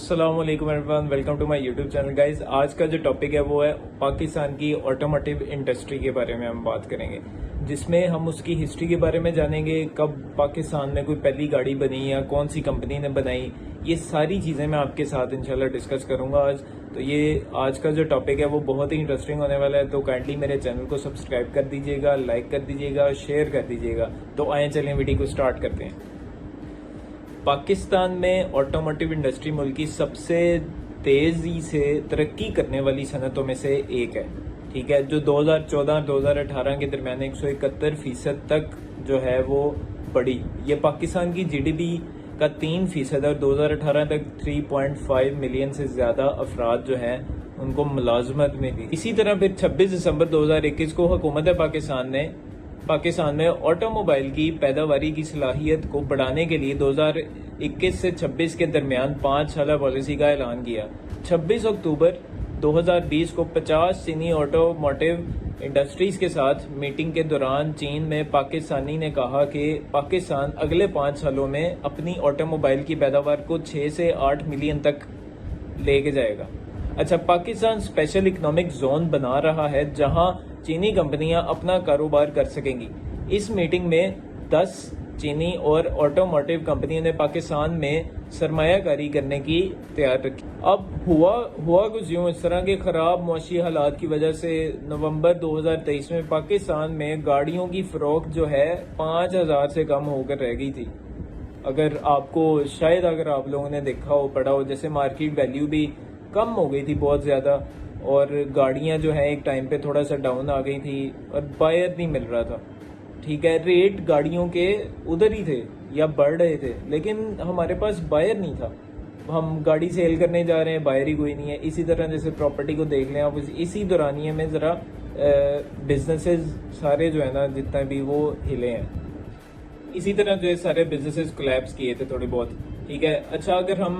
अस्सलाम वालेकुम everyone, welcome to my YouTube channel guys. आज का जो टॉपिक है वो है पाकिस्तान की ऑटोमोटिव इंडस्ट्री के बारे में हम बात करेंगे, जिसमें हम उसकी हिस्ट्री के बारे में जानेंगे, कब पाकिस्तान में कोई पहली गाड़ी बनी या कौन सी कंपनी ने बनाई। ये सारी चीज़ें मैं आपके साथ इंशाल्लाह डिस्कस करूंगा आज। तो ये आज का जो टॉपिक है वो बहुत ही इंटरेस्टिंग होने वाला है, तो काइंडली मेरे चैनल को सब्सक्राइब कर दीजिएगा, लाइक कर दीजिएगा, शेयर कर दीजिएगा। तो आए चलें वीडियो को स्टार्ट करते हैं। पाकिस्तान में ऑटोमोटिव इंडस्ट्री मुल्क की सबसे तेज़ी से तरक्की करने वाली सनतों में से एक है, ठीक है, जो 2014-2018 के दरमियान 171% तक जो है वो बढ़ी। ये पाकिस्तान की जीडीपी का 3% और 2018 तक 3.5 मिलियन से ज़्यादा अफराद जो हैं उनको मुलाजमत मिली। इसी तरह फिर 26 दिसंबर 2021 को हुकूमत पाकिस्तान में ऑटोमोबाइल की पैदावारी की सलाहियत को बढ़ाने के लिए 2021 से 26 के दरमियान 5 साला पॉलिसी का ऐलान किया। 26 अक्टूबर 2020 को 50 चीनी ऑटोमोटिव इंडस्ट्रीज के साथ मीटिंग के दौरान चीन में पाकिस्तानी ने कहा कि पाकिस्तान अगले 5 सालों में अपनी ऑटोमोबाइल की पैदावार को 6 से 8 मिलियन तक लेके जाएगा। अच्छा, पाकिस्तान स्पेशल इकोनॉमिक जोन बना रहा है जहां चीनी कंपनियां अपना कारोबार कर सकेंगी। इस मीटिंग में 10 चीनी और ऑटोमोटिव कंपनियों ने पाकिस्तान में सरमायाकारी करने की तैयार रखी। अब हुआ कुछ यूं, इस तरह के खराब मुआशी हालात की वजह से नवंबर 2023 में पाकिस्तान में गाड़ियों की फरोख्त जो है 5000 से कम होकर रह गई थी। अगर आप लोगों ने देखा हो, पढ़ा हो, जैसे मार्केट वैल्यू भी कम हो गई थी बहुत ज़्यादा, और गाड़ियां जो है एक टाइम पे थोड़ा सा डाउन आ गई थी और बायर नहीं मिल रहा था, ठीक है। रेट गाड़ियों के उधर ही थे या बढ़ रहे थे, लेकिन हमारे पास बायर नहीं था। हम गाड़ी सेल करने जा रहे हैं, बायर ही कोई नहीं है। इसी तरह जैसे प्रॉपर्टी को देख लें आप, इसी दौरानिए में ज़रा बिजनेसेस सारे जो है ना, जितना भी वो हिले हैं। इसी तरह जो है सारे बिजनेसेस कोलैप्स किए थे थोड़े बहुत, ठीक है। अच्छा, अगर हम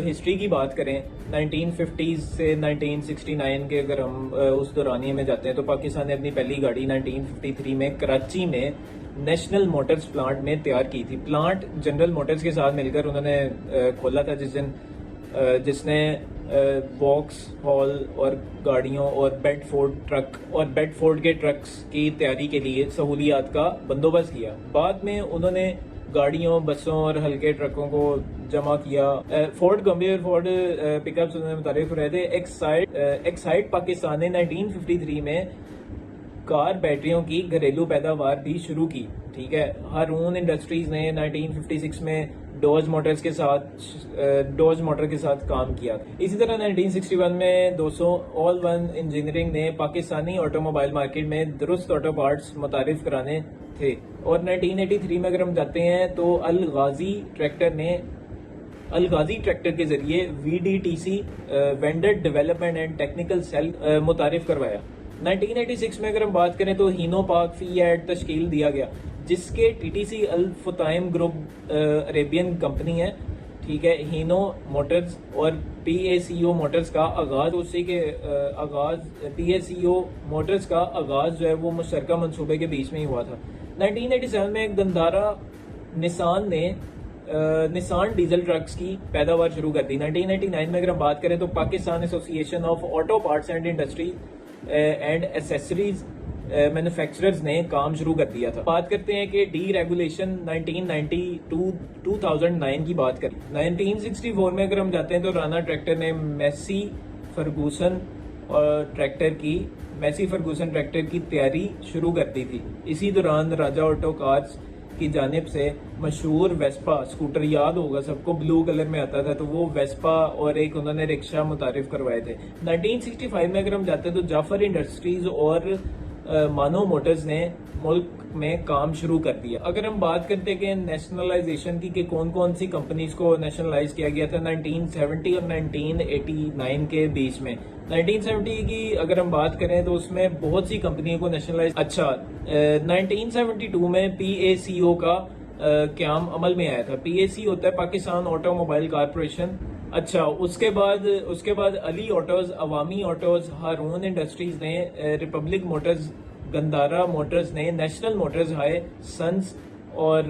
हिस्ट्री की बात करें 1950s से 1969 के, अगर हम उस दौरानिए में जाते हैं, तो पाकिस्तान ने अपनी पहली गाड़ी 1953 में कराची में नेशनल मोटर्स प्लांट में तैयार की थी। प्लांट जनरल मोटर्स के साथ मिलकर उन्होंने खोला था, जिसने बॉक्स हॉल और गाड़ियों और बेडफोर्ड के ट्रक्स की तैयारी के लिए सहूलियात का बंदोबस्त किया। बाद में उन्होंने गाड़ियों, बसों और हल्के ट्रकों को जमा किया। फोर्ड पिकअप्स उन्होंने मुतारिफ रहे थे। एक्साइड पाकिस्तान ने 1953 में कार बैटरियों की घरेलू पैदावार भी शुरू की, ठीक है। हारून इंडस्ट्रीज ने 1956 में डॉज मोटर के साथ काम किया। इसी तरह 1961 में 200 ऑल वन इंजीनियरिंग ने पाकिस्तानी ऑटोमोबाइल मार्केट में दुरुस्त ऑटो पार्ट्स मुतारिफ कराने थे। और 1983 में अगर हम जाते हैं तो अल गाजी ट्रैक्टर के जरिए VDTC vendor development and technical cell मुतारिफ करवाया। 1986 में अगर हम बात करें तो हीनो पाक फीएट तश्कील दिया गया, जिसके TTC अल फुताइम ग्रुप अरेबियन कंपनी है, ठीक है। हीनो मोटर्स और PACO मोटर्स का आगाज जो है वो मुश्तरका मंसूबे के बीच में ही हुआ था। 1987 में गंदारा निसान डीजल ट्रक्स की पैदावार शुरू कर दी। 1999 में अगर हम बात करें तो Pakistan association of auto parts and industry and accessories manufacturers ने काम शुरू कर दिया था। बात करते हैं कि डी रेगुलेशन 1990-2009 की बात करें। 1964 में अगर हम जाते हैं तो राना ट्रैक्टर ने मैसी फर्गूसन ट्रैक्टर की तैयारी शुरू कर दी थी। इसी दौरान राजा ऑटो कार्स की जानिब से मशहूर वेस्पा स्कूटर, याद होगा सबको, ब्लू कलर में आता था, तो वो वेस्पा और एक उन्होंने रिक्शा मुतारिफ करवाए थे। 1965 में अगर हम जाते हैं तो जाफर इंडस्ट्रीज और मानो मोटर्स ने मुल्क में काम शुरू कर दिया। अगर हम बात करते हैं कि नेशनलाइजेशन की, कौन कौन सी कंपनीज को नेशनलाइज किया गया था 1970 और 1989 के बीच में। 1970 की अगर हम बात करें तो उसमें बहुत सी कंपनियों को नेशनलाइज। अच्छा, 1972 में PACO का क्याम अमल में आया था। PAC होता है पाकिस्तान ऑटोमोबाइल कारपोरेशन। अच्छा, उसके बाद Ali autos, Awami autos, Haroon industries ने, रिपब्लिक मोटर्स, गंदारा मोटर्स ने, नेशनल मोटर्स हाई सन्स, और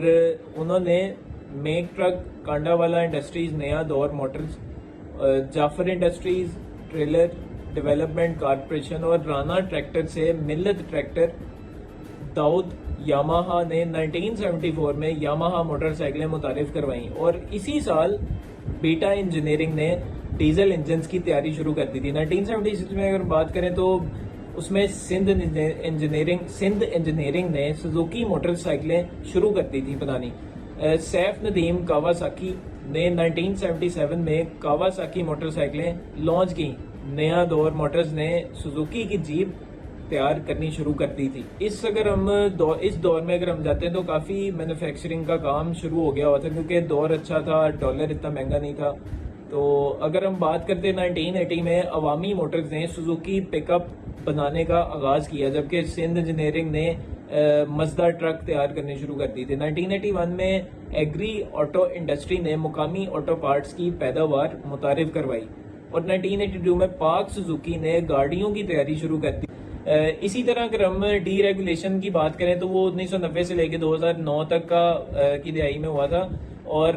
उन्होंने Mack truck, Kandawala industries, Naya Daur motors Jafar industries, trailer development corporation और राना ट्रैक्टर से मिल्लत ट्रैक्टर, दाऊद यामाहा ने 1974 में यामाहा मोटरसाइकिलें मुतारिफ करवाई और इसी साल बीटा इंजीनियरिंग ने डीजल इंजन्स की तैयारी शुरू कर दी थी। 1976 में अगर बात करें तो उसमें सिंध इंजीनियरिंग ने सुजुकी मोटरसाइकिलें शुरू कर दी थी बनानी। सैफ नदीम कावासाकी ने 1977 में कावासाकी मोटरसाइकिलें लॉन्च की। नया दौर मोटर्स ने सुजुकी की जीप तैयार करनी शुरू कर दी थी। इस दौर में अगर हम जाते हैं तो काफ़ी मैन्युफैक्चरिंग का काम शुरू हो गया हुआ था क्योंकि दौर अच्छा था, डॉलर इतना महंगा नहीं था। तो अगर हम बात करते हैं 1980 में अवामी मोटर्स ने सुजुकी पिकअप बनाने का आगाज किया, जबकि सिंध इंजीनियरिंग ने मजदा ट्रक तैयार करने शुरू कर दी थी। 1981 में एग्री ऑटो इंडस्ट्री ने मुकामी ऑटो पार्ट्स की पैदावार मुतारिफ करवाई और 1982 में पाक सुजुकी ने गाड़ियों की तैयारी शुरू कर दी। इसी तरह अगर हम डी रेगुलेशन की बात करें तो वो 1990 से लेकर 2009 तक की दिहाई में हुआ था और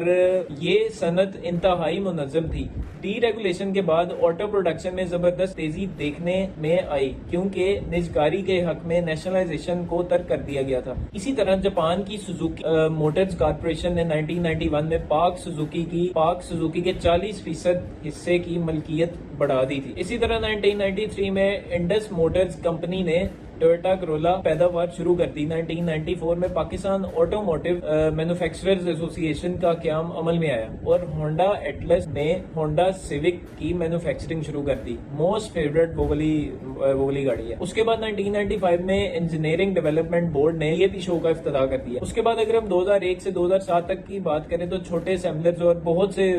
ये सनत इंतहाई मुनज़्ज़म थी। डी रेगुलेशन के बाद ऑटो प्रोडक्शन में जबरदस्त तेजी देखने में आई क्योंकि निजकारी के हक में नेशनलाइजेशन को तर्क कर दिया गया था। इसी तरह जापान की सुजुकी मोटर्स कॉरपोरेशन ने 1991 में पाक सुजुकी के 40% हिस्से की मलकियत बढ़ा दी थी। इसी तरह 1993 में इंडस मोटर्स कंपनी ने टोयोटा करोला पैदावार शुरू कर दी। 1994 में पाकिस्तान ऑटोमोटिव मैन्युफैक्चरर्स एसोसिएशन का क़याम अमल में आया और होंडा एटलस ने होंडा सिविक की मैन्युफैक्चरिंग शुरू कर दी। मोस्ट फेवरेट वो वाली गाड़ी है। उसके बाद 1995 में इंजीनियरिंग डेवलपमेंट बोर्ड ने ये शो का इफ्तिताह कर दिया। उसके बाद अगर हम 2001 से 2007 तक की बात करें तो छोटे असेंबलर्स और बहुत से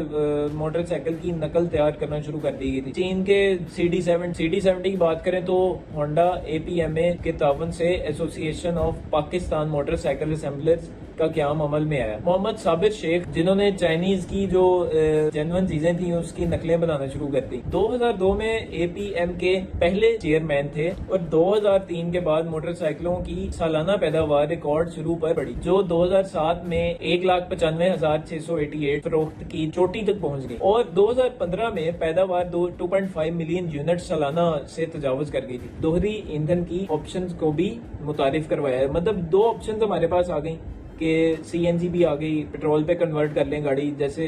मोटरसाइकिल की नकल तैयार करना शुरू कर दी गई थी। चीन के CD70 की बात करें तो होंडा APMA के तावन से association of Pakistan motorcycle assemblers का क़याम अमल में आया। मोहम्मद साबिर शेख जिन्होंने चाइनीज की जो जेन्युइन चीजें थी उसकी नकलें बनाना शुरू कर दी। 2002 में APM के पहले चेयरमैन थे और 2003 के बाद मोटरसाइकिलों की सालाना पैदावार रिकॉर्ड शुरू पर बढ़ी जो 2007 में 1,95,688 फरोख्त की चोटी तक पहुंच गई और 2015 में पैदावार 2.5 मिलियन यूनिट सालाना से तजावुज कर गई थी। दोहरी ईंधन की ऑप्शंस को भी मुतारिफ करवाया है, मतलब 2 ऑप्शंस हमारे पास आ गई कि CNG भी आ गई, पेट्रोल पे कन्वर्ट कर लें गाड़ी, जैसे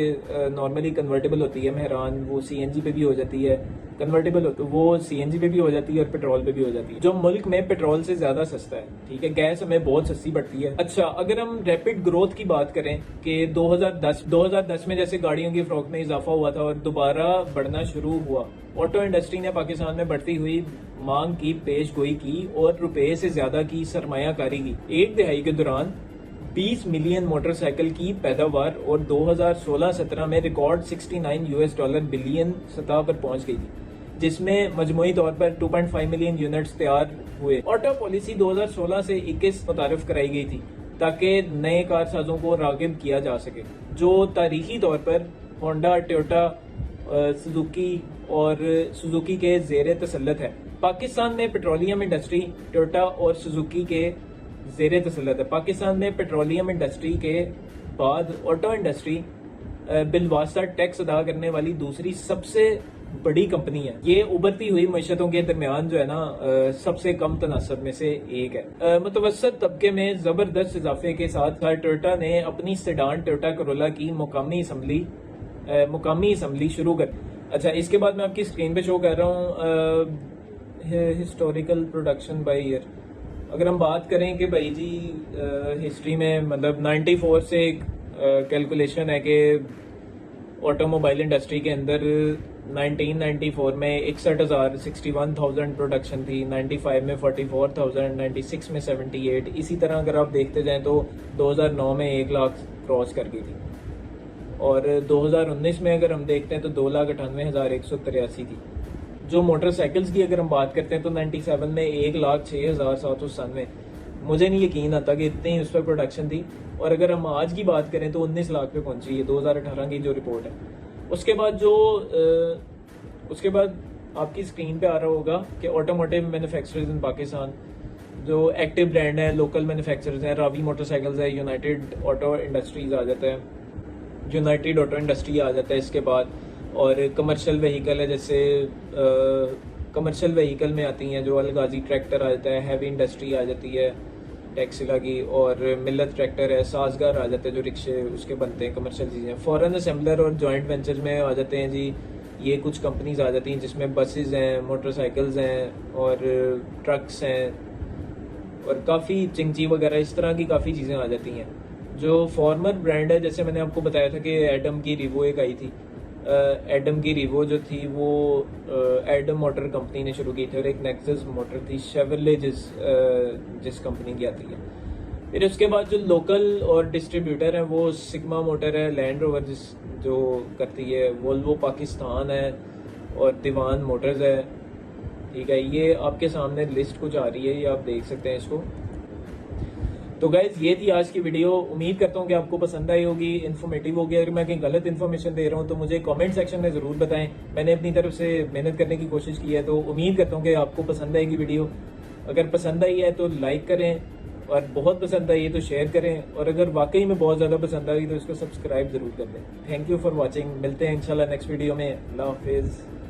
नॉर्मली कन्वर्टेबल होती है मेहरान, वो CNG पे भी हो जाती है, कन्वर्टेबल हो तो वो CNG पे भी हो जाती है और पेट्रोल पे भी हो जाती है, जो मुल्क में पेट्रोल से ज्यादा सस्ता है। ठीक है, गैस हमें बहुत सस्ती पड़ती है। अच्छा, अगर हम रैपिड ग्रोथ की बात करें कि 2010 में जैसे गाड़ियों की फरोख्त में इजाफा हुआ था और दोबारा बढ़ना शुरू हुआ, ऑटो इंडस्ट्री ने पाकिस्तान में बढ़ती हुई मांग की पेश गोई की और रुपए से ज्यादा की सरमायाकारी की। एक दिहाई के दौरान 20 मिलियन मोटरसाइकिल की पैदावार और 2016-17 में रिकॉर्ड $69 बिलियन सतह पर पहुंच गई थी, जिसमें मजमूई तौर पर 2.5 मिलियन यूनिट्स तैयार हुए। ऑटो पॉलिसी 2016 से 21 मुतारिफ कराई गई थी ताकि नए कारसाजों को रागिब किया जा सके, जो तारीखी तौर पर होंडा, टोयोटा, सुजुकी और सुजुकी के जेर तसल्लुत है। पाकिस्तान में पेट्रोलियम इंडस्ट्री टोयोटा और सुजुकी के जेर तसल्लुत है। पाकिस्तान में पेट्रोलियम इंडस्ट्री के बाद ऑटो इंडस्ट्री बिलवास्ता टैक्स अदा करने वाली दूसरी सबसे बड़ी कंपनी है। ये उभरती हुई मईशतों के दरमियान जो है ना सबसे कम तनासब में से एक है। मुतवस्सत तबके में जबरदस्त इजाफे के साथ टोयोटा ने अपनी सेडान टोयोटा करोला की मुकामी असम्बली शुरू कर। अच्छा, इसके बाद मैं आपकी स्क्रीन पे शो कर रहा हूँ हिस्टोरिकल प्रोडक्शन बाय ईयर। अगर हम बात करें कि भाई जी हिस्ट्री में मतलब 94 से एक कैलकुलेशन है कि ऑटोमोबाइल इंडस्ट्री के अंदर 1994 में 61,000 प्रोडक्शन थी, 95 में 44,000, 96 में 78। इसी तरह अगर आप देखते जाएं तो 2009 में 1 लाख क्रॉस कर गई थी और 2019 में अगर हम देखते हैं तो 2,98,183 थी। जो मोटरसाइकिल्स की अगर हम बात करते हैं तो 97 में 1,06,797। मुझे नहीं यकीन आता कि इतनी उस पर प्रोडक्शन थी और अगर हम आज की बात करें तो 19 लाख पे पहुंची है 2018 की जो रिपोर्ट है। उसके बाद आपकी स्क्रीन पे आ रहा होगा कि ऑटोमोटिव मैन्युफैक्चरर्स इन पाकिस्तान, जो एक्टिव ब्रांड है, लोकल मैन्युफैक्चरर्स हैं, रावी मोटरसाइकिल्स है, यूनाइटेड ऑटो इंडस्ट्री आ जाता है, इसके बाद और कमर्शियल व्हीकल है, जैसे कमर्शियल व्हीकल में आती हैं जो अलगाजी ट्रैक्टर आ जाता है, हैवी इंडस्ट्री आ जाती है टैक्सिला की, और मिल्लत ट्रैक्टर है, साजगार आ जाते हैं जो रिक्शे उसके बनते हैं कमर्शियल चीज़ें। फॉरेन असेंबलर और जॉइंट वेंचर में आ जाते हैं जी, ये कुछ कंपनीज आ जाती हैं जिसमें बसेस हैं, मोटरसाइकिल्स हैं और ट्रक्स हैं और काफ़ी चिंची वगैरह इस तरह की काफ़ी चीज़ें आ जाती हैं। जो फॉर्मर ब्रांड है, जैसे मैंने आपको बताया था कि एडम की रिवो एक आई थी, एडम की रिवो जो थी वो एडम मोटर कंपनी ने शुरू की थी, और एक नेक्सस मोटर थी शेवरले जिस कंपनी की आती है। फिर उसके बाद जो लोकल और डिस्ट्रीब्यूटर है वो सिग्मा मोटर है, लैंड रोवर जो करती है, वोल्वो पाकिस्तान है और दीवान मोटर्स है। ठीक है, ये आपके सामने लिस्ट कुछ आ रही है, ये आप देख सकते हैं इसको। तो गाइज ये थी आज की वीडियो, उम्मीद करता हूँ कि आपको पसंद आई होगी, इन्फॉर्मेटिव होगी। अगर मैं कहीं गलत इन्फॉर्मेशन दे रहा हूँ तो मुझे कमेंट सेक्शन में ज़रूर बताएं, मैंने अपनी तरफ से मेहनत करने की कोशिश की है, तो उम्मीद करता हूँ कि आपको पसंद आएगी वीडियो। अगर पसंद आई है तो लाइक करें, और बहुत पसंद आई है तो शेयर करें, और अगर वाकई में बहुत ज़्यादा पसंद आई तो इसको सब्सक्राइब जरूर कर दें। थैंक यू फॉर वॉचिंग, मिलते हैं इंशाल्लाह नेक्स्ट वीडियो में। अल्लाह हाफिज़।